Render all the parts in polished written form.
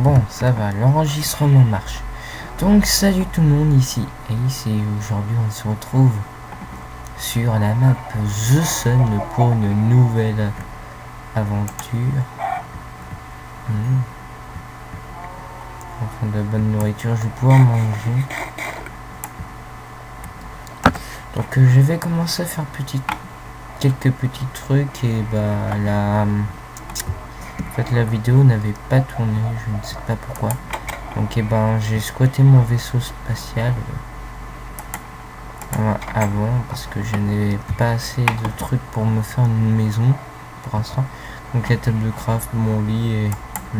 Bon, ça va, l'enregistrement marche. Donc, salut tout le monde ici. Et ici, aujourd'hui, on se retrouve sur la map The Sun pour une nouvelle aventure. Enfin, de la bonne nourriture, je vais pouvoir manger. Donc, je vais commencer à faire quelques petits trucs. Et bah, en fait, la vidéo n'avait pas tourné, je ne sais pas pourquoi. Donc j'ai squatté mon vaisseau spatial avant parce que je n'avais pas assez de trucs pour me faire une maison pour l'instant. Donc la table de craft, mon lit et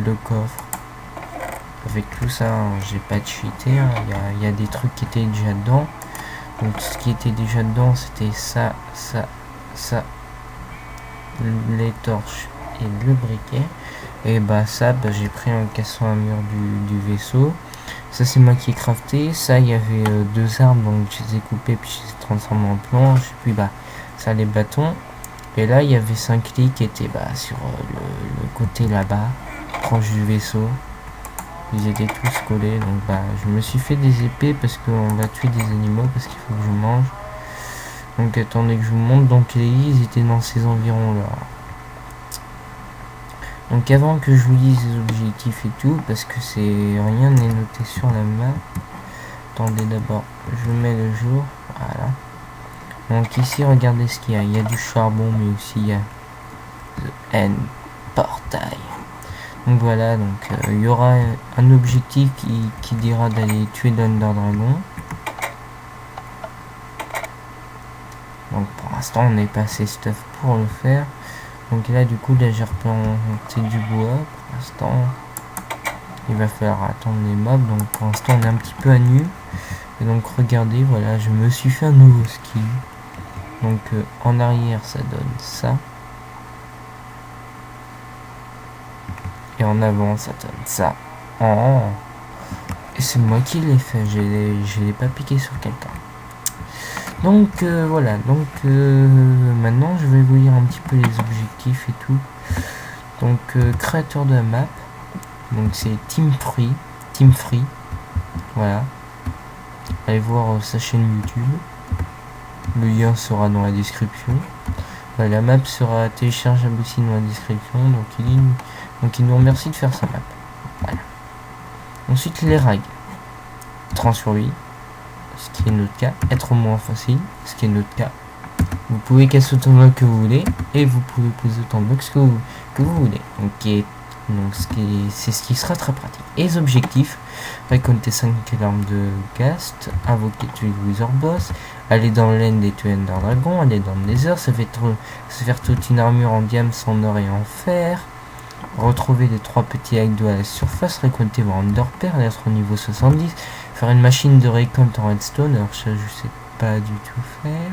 le coffre. Avec tout ça, j'ai pas cheaté. Il y a des trucs qui étaient déjà dedans. Donc ce qui était déjà dedans, c'était ça, les torches et le briquet. Et j'ai pris en cassant un mur du vaisseau. Ça c'est moi qui ai crafté. Ça il y avait deux armes, donc je les ai coupées puis je les ai transformées en planches. Puis ça les bâtons. Et là il y avait 5 lits qui étaient sur le côté là-bas, proche du vaisseau. Ils étaient tous collés, donc je me suis fait des épées parce qu'on va tuer des animaux, parce qu'il faut que je mange. Donc attendez que je vous montre. Donc les lits ils étaient dans ces environs là. Donc avant que je vous dise les objectifs et tout, parce que rien n'est noté sur la map. Attendez d'abord, je mets le jour, voilà. Donc ici regardez ce qu'il y a, il y a du charbon mais aussi il y a The End Portail. Donc voilà, il y aura un objectif qui dira d'aller tuer l'Under Dragon. Donc pour l'instant on n'est pas assez stuff pour le faire. Donc là du coup j'ai replanté du bois. Pour l'instant il va falloir attendre les mobs. Donc pour l'instant on est un petit peu à nu. Et donc regardez, voilà, je me suis fait un nouveau skin. Donc en arrière ça donne ça. Et en avant ça donne ça. Oh. Et c'est moi qui l'ai fait, je l'ai pas piqué sur quelqu'un. Donc voilà, maintenant je vais vous lire un petit peu les objectifs et tout. Donc créateur de la map, donc c'est Team Free, voilà. Allez voir sa chaîne YouTube, le lien sera dans la description. La map sera téléchargeable aussi dans la description, donc il nous remercie de faire sa map. Voilà. Ensuite les rags, 30 sur 8. Ce qui est notre cas, être moins facile, ce qui est notre cas. Vous pouvez casser autant de blocs que vous voulez et vous pouvez poser autant de blocs que vous voulez. Donc c'est ce qui sera très pratique. Et les objectifs, récolter 5 armes de Ghast, invoquer tuer le Wither Boss, aller dans l'end et tuer Ender Dragon, aller dans le Nether, se faire toute une armure en diamant, en or et en fer, retrouver les 3 petits hacks d'eau à la surface, récolter vos Ender Pearl, être au niveau 70, faire une machine de récolte en redstone. Alors ça je sais pas du tout faire,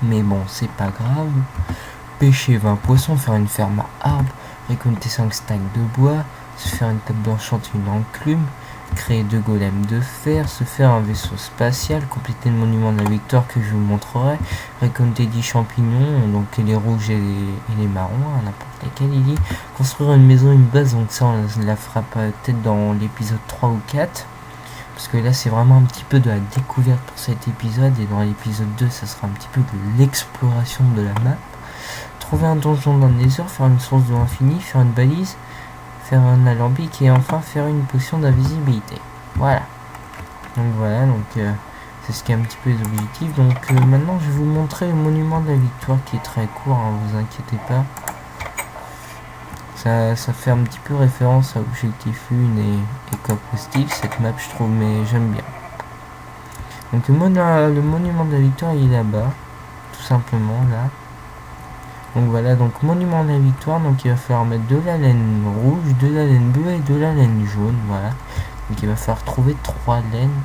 mais bon c'est pas grave. Pêcher 20 poissons, faire une ferme à arbres, récolter 5 stacks de bois, se faire une table d'enchantement, une enclume, créer 2 golems de fer, se faire un vaisseau spatial, compléter le monument de la victoire que je vous montrerai, récolter 10 champignons, donc les rouges et les marrons, n'importe lesquels il dit, construire une maison, une base, donc ça on la fera peut-être dans l'épisode 3 ou 4. Parce que là c'est vraiment un petit peu de la découverte pour cet épisode. Et dans l'épisode 2 ça sera un petit peu de l'exploration de la map. Trouver un donjon dans le Nether, faire une source d'eau infinie, faire une balise, faire un alambic et enfin faire une potion d'invisibilité. Voilà. Donc c'est ce qui est un petit peu les objectifs. Donc maintenant je vais vous montrer le monument de la victoire qui est très court, vous inquiétez pas. Ça fait un petit peu référence à Objectif 1 et Coop-Positive, cette map je trouve, mais j'aime bien. Donc le monument de la victoire il est là-bas, tout simplement là. Donc voilà, donc monument de la victoire, donc il va falloir mettre de la laine rouge, de la laine bleue et de la laine jaune, voilà. Donc il va falloir trouver 3 laines.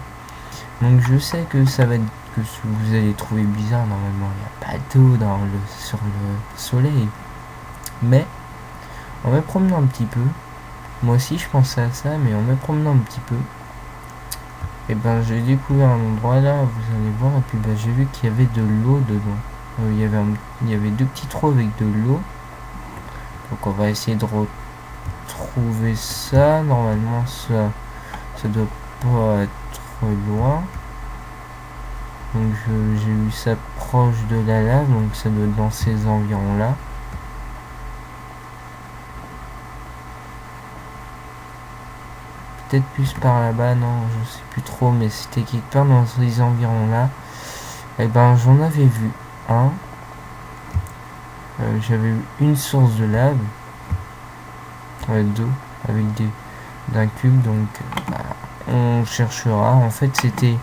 Donc je sais que ça va être que vous allez trouver bizarre, normalement il n'y a pas d'eau sur le soleil. Mais en me promenant un petit peu, moi aussi je pensais à ça, mais en me promenant un petit peu, et j'ai découvert un endroit là, vous allez voir, et puis j'ai vu qu'il y avait de l'eau dedans. Il y avait 2 petits trous avec de l'eau. Donc on va essayer de trouver ça. Normalement, ça doit pas être loin. Donc j'ai eu ça proche de la lave, donc ça doit être dans ces environs là. Peut-être plus par là-bas, non, je sais plus trop, mais c'était quelque part dans ces environs là. Et ben j'en avais vu un. J'avais eu une source de lave, d'eau, avec d'un cube, donc on cherchera. En fait c'était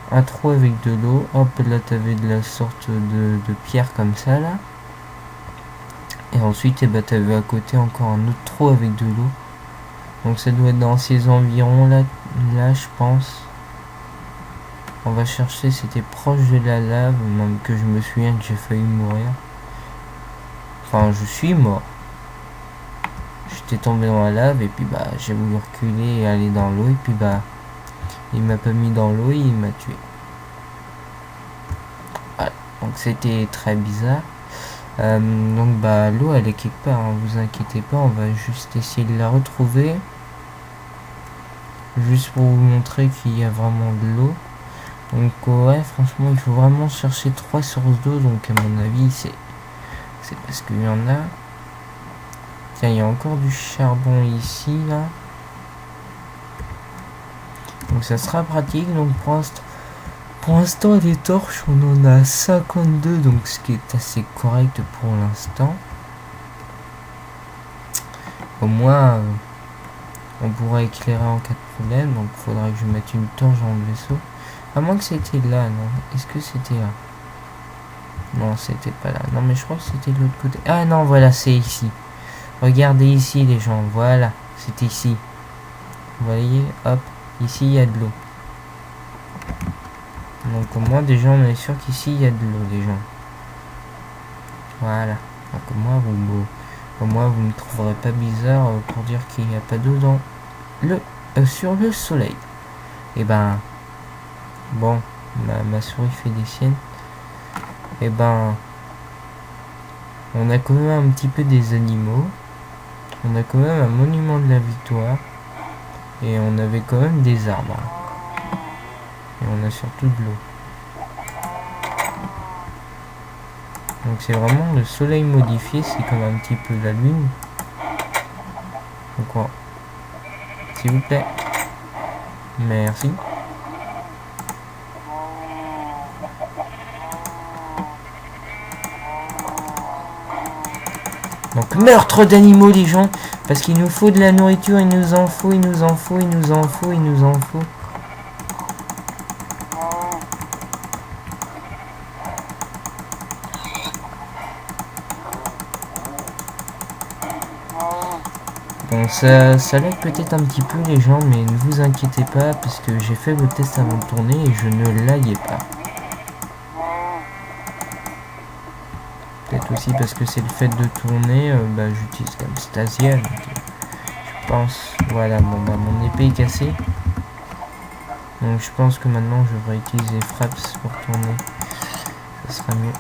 un trou avec de l'eau, hop là t'avais de la sorte de pierre comme ça là, et ensuite t'avais à côté encore un autre trou avec de l'eau, donc ça doit être dans ces environs là je pense. On va chercher, c'était proche de la lave, même que je me souviens que j'ai failli mourir, enfin je suis mort, j'étais tombé dans la lave et puis j'ai voulu reculer et aller dans l'eau et puis il m'a pas mis dans l'eau et il m'a tué. Voilà. Donc c'était très bizarre. Donc l'eau elle est quelque part, hein, vous inquiétez pas, on va juste essayer de la retrouver. Juste pour vous montrer qu'il y a vraiment de l'eau. Donc ouais, franchement il faut vraiment chercher 3 sources d'eau, donc à mon avis c'est parce qu'il y en a. Tiens, il y a encore du charbon ici là. Donc ça sera pratique. Donc pour l'instant les torches on en a 52, donc ce qui est assez correct pour l'instant. Au moins on pourra éclairer en cas de problème, donc il faudra que je mette une torche dans le vaisseau. À moins que c'était là, non? Est-ce que c'était là? Non, c'était pas là. Non, mais je crois que c'était de l'autre côté. Ah non, voilà, c'est ici. Regardez ici les gens, voilà, c'est ici. Vous voyez, hop, ici il y a de l'eau. Donc au moins déjà on est sûr qu'ici il y a de l'eau les gens. Voilà. Donc au moins vous ne me trouverez pas bizarre pour dire qu'il n'y a pas d'eau dans sur le soleil. Et ben bon, ma souris fait des siennes. Et ben on a quand même un petit peu des animaux. On a quand même un monument de la victoire. Et on avait quand même des arbres. Et on a surtout de l'eau. Donc c'est vraiment le soleil modifié, c'est comme un petit peu la lune. Donc voilà. S'il vous plaît. Merci. Donc meurtre d'animaux les gens, parce qu'il nous faut de la nourriture, il nous en faut, il nous en faut, il nous en faut, il nous en faut. Bon ça lag peut-être un petit peu les gens, mais ne vous inquiétez pas, parce que j'ai fait le test avant de tourner et je ne laguais pas. Peut-être aussi parce que c'est le fait de tourner, j'utilise Camtasia, donc je pense, voilà, bon mon épée est cassée. Donc je pense que maintenant je devrais utiliser Fraps pour tourner, ça sera mieux.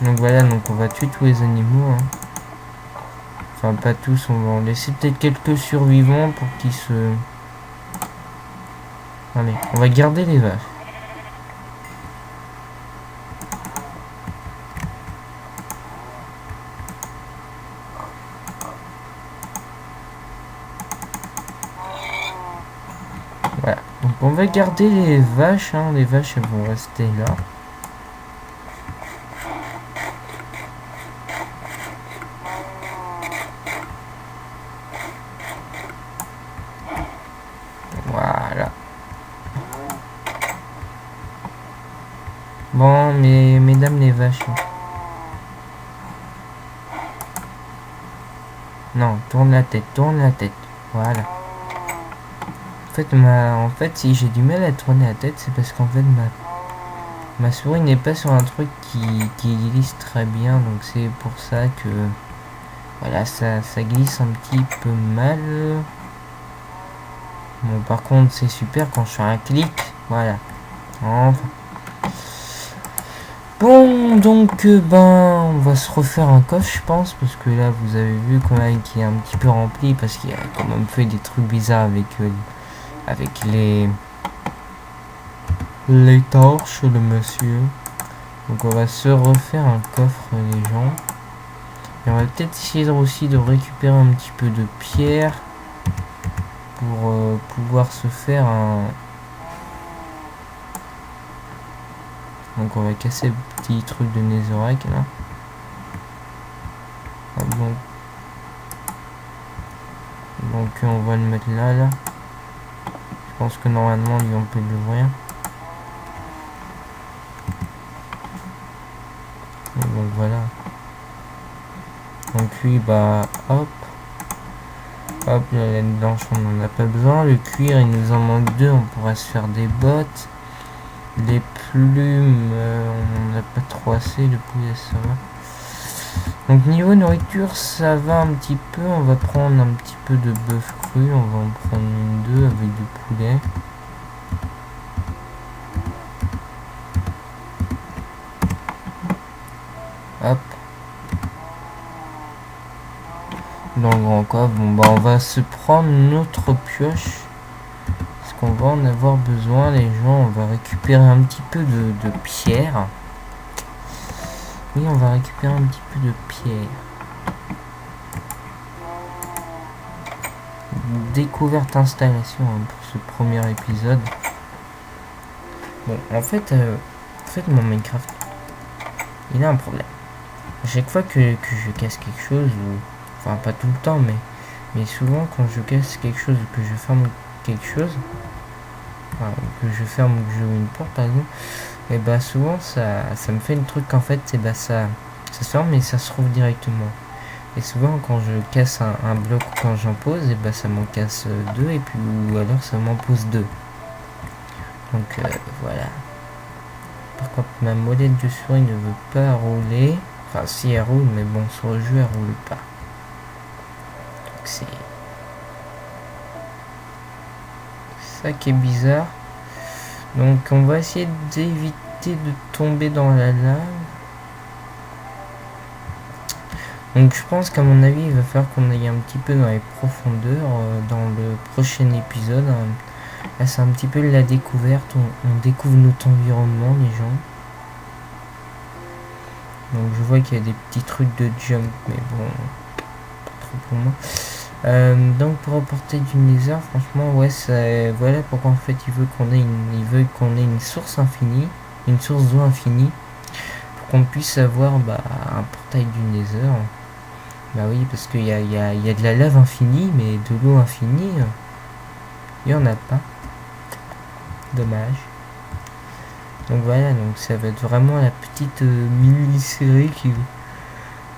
Donc voilà, donc on va tuer tous les animaux, hein. Enfin pas tous, on va en laisser peut-être quelques survivants pour qu'ils se... Allez, on va garder les vaches. Voilà, donc on va garder les vaches, hein. Les vaches elles vont rester là. Voilà. Bon, mais mesdames les vaches. Non, tourne la tête, tourne la tête. Voilà. En fait, si j'ai du mal à tourner la tête, c'est parce qu'en fait, ma souris n'est pas sur un truc qui glisse très bien. Donc c'est pour ça que... Voilà, ça glisse un petit peu mal. Bon, par contre, c'est super quand je fais un clic. Voilà. Enfin. Bon, donc, ben, on va se refaire un coffre, je pense, parce que là, vous avez vu quand même qu'il est un petit peu rempli, parce qu'il a quand même fait des trucs bizarres avec les torches, le monsieur. Donc, on va se refaire un coffre, les gens. Et on va peut-être essayer aussi de récupérer un petit peu de pierre pour pouvoir se faire un... Donc on va casser le petit truc de Netherrack là. Hop, donc on va le mettre là. Je pense que normalement lui on peut l'ouvrir. Donc voilà. Donc lui bah hop. Hop, la laine blanche on n'en a pas besoin. Le cuir il nous en manque 2, on pourra se faire des bottes. Les plumes, on n'a pas trop assez, le poulet ça va. Donc niveau nourriture ça va un petit peu, on va prendre un petit peu de bœuf cru, on va en prendre une 2 avec du poulet. Hop. Dans le grand coffre, bon bah on va se prendre notre pioche. Parce qu'on va en avoir besoin les gens, on va récupérer un petit peu de pierre. Oui, on va récupérer un petit peu de pierre. Découverte installation hein, pour ce premier épisode. Bon, en fait mon Minecraft, il a un problème. À chaque fois que je casse quelque chose, ou enfin pas tout le temps, mais souvent quand je casse quelque chose, que je ferme quelque chose, enfin, que je ferme ou que je ouvre une porte par exemple, et bah souvent ça me fait le truc en fait, et bah ça se ferme et ça se rouvre directement. Et souvent quand je casse un bloc ou quand j'en pose, et bah ça m'en casse 2 et puis ou alors ça m'en pose 2. Donc voilà. Par contre ma molette de souris ne veut pas rouler. Enfin si elle roule, mais bon sur le jeu elle roule pas. Donc c'est ça qui est bizarre. Donc on va essayer d'éviter de tomber dans la lave. Donc je pense qu'à mon avis il va falloir qu'on aille un petit peu dans les profondeurs dans le prochain épisode. Là c'est un petit peu la découverte, on découvre notre environnement les gens. Donc je vois qu'il y a des petits trucs de jump mais bon, pas trop pour moi. Donc pour apporter du nether, franchement ouais voilà pourquoi en fait il veut qu'on ait une source infinie, une source d'eau infinie, pour qu'on puisse avoir un portail du nether. Bah oui parce qu'il y a de la lave infinie mais de l'eau infinie il n'y en a pas. Dommage. Donc voilà, donc ça va être vraiment la petite mini-série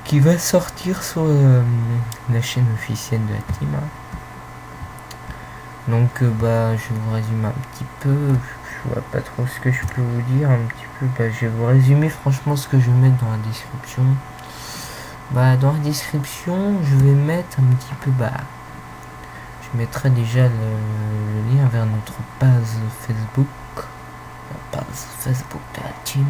qui va sortir sur la chaîne officielle de la team. Donc je vous résume un petit peu, je vois pas trop ce que je peux vous dire un petit peu, je vais vous résumer franchement ce que je vais mettre dans la description. Dans la description je vais mettre un petit peu je mettrai déjà le lien vers notre page Facebook, de la team.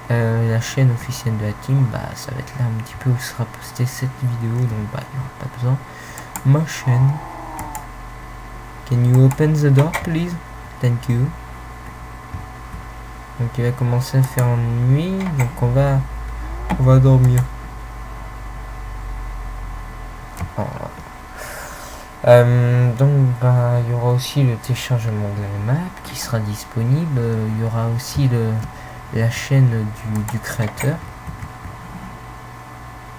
La chaîne officielle de la team, ça va être là un petit peu où sera postée cette vidéo, donc il n'y aura pas besoin. Ma chaîne. Can you open the door please? Thank you. Donc il va commencer à faire nuit, donc on va dormir. Donc il y aura aussi le téléchargement de la map qui sera disponible. Il y aura aussi la chaîne du créateur.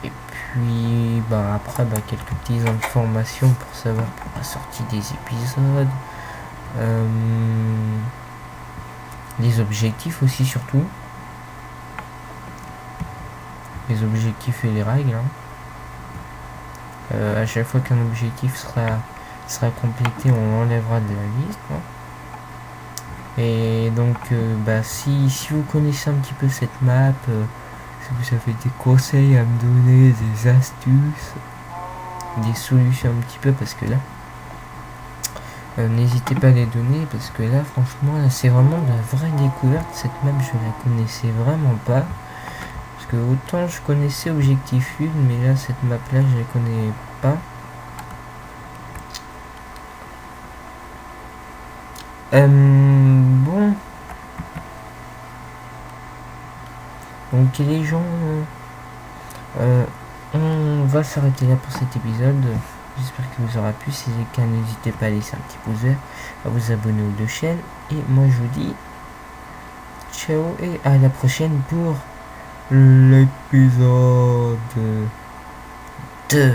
Et puis après quelques petites informations pour savoir pour la sortie des épisodes. Les objectifs aussi surtout. Les objectifs et les règles. À chaque fois qu'un objectif sera complété, on enlèvera de la liste. Et donc si vous connaissez un petit peu cette map, si vous avez des conseils à me donner, des astuces, des solutions un petit peu, parce que là N'hésitez pas à les donner parce que là franchement là, c'est vraiment de la vraie découverte. Cette map je la connaissais vraiment pas. Parce que autant je connaissais Objectif Lune, mais là cette map là je la connais pas. Bon. Donc les gens, on va s'arrêter là pour cet épisode. J'espère qu'il vous aura plu. Si c'est le cas, n'hésitez pas à laisser un petit pouce vert, à vous abonner aux deux chaînes. Et moi je vous dis ciao et à la prochaine pour l'épisode 2.